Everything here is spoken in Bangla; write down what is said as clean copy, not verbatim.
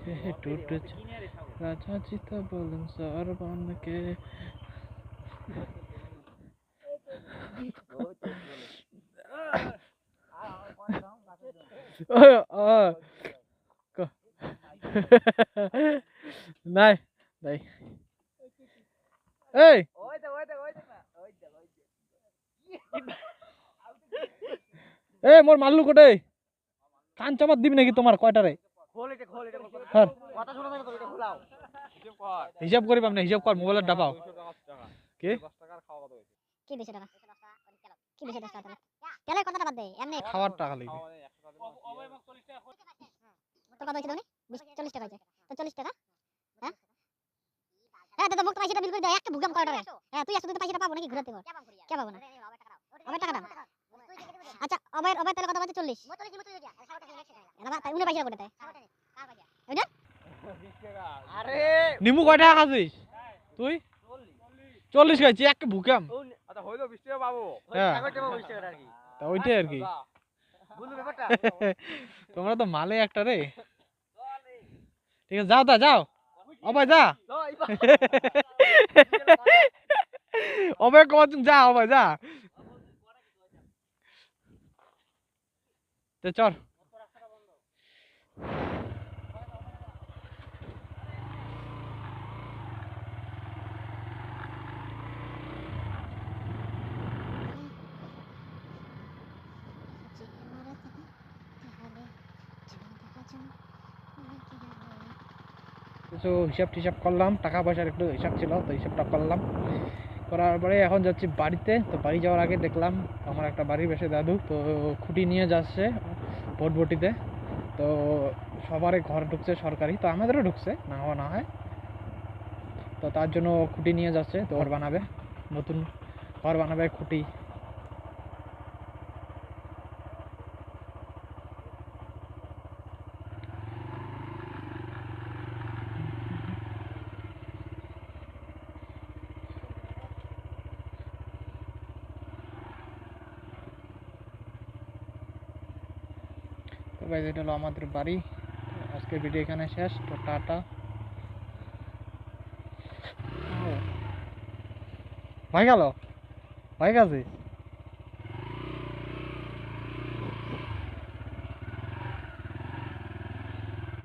टूट राजा जी तो बोलन सर बन के নাই নাই এই এই মোর মাল্লু কোটে কান চাপাত দিবি নাকি তোমার কয়টারে হিসাব করি পাম না হিসাব কর মোবাইলের ডাবাও কি কি 200 টাকা কি 200 টাকা তেলের কত টাকা বাদ দে এমনি খাওয়ার টাকা লাগবে তোর কত হইছে দাও নি 40 টাকা হইছে তো 40 টাকা হ্যাঁ হ্যাঁ দাদা মুখ পয়সাটা বিল করে দাও একটা ভুগাম কয়টা হ্যাঁ তুই আসলে তো পয়সাটা পাবো নাকি ঘুরাতে পার কে পাবো না আবার টাকা দাও আচ্ছা আবার তাহলে কত বাজে 40 না তাই উনি পয়সা করে দেয় ওইটা আরে নিমু কয় টাকা খাইছিস তুই 40 খাইছি একটা ভুগাম আচ্ছা হইলো 20 টাকা পাবো টাকা টাকা 20 টাকা আর কি তা ওইটাই আর কি বুঝলি ব্যাপারটা তোমরা তো মালে একটা রে ঠিক আছে যাও তা যাও অবয় যা অবয় কত যা অবয় যা তে চল কিছু হিসাব টিসাব করলাম টাকা পয়সার একটু হিসাব ছিল তো হিসাবটা করলাম করার পরে এখন যাচ্ছি বাড়িতে তো বাড়ি যাওয়ার আগে দেখলাম আমার একটা বাড়ির পাশে দাদু তো খুঁটি নিয়ে যাচ্ছে ভোটভটিতে তো সবারই ঘর ঢুকছে সরকারি তো আমাদেরও ঢুকছে না হওয়া না হয় তো তার জন্য খুঁটি নিয়ে যাচ্ছে তো ঘর বানাবে নতুন ঘর বানাবে খুঁটি তো গাইস এটা হলো আমাদের বাড়ি আজকের ভিডিও এখানে শেষ তো টাটা ভাই গেল ভাই গেছে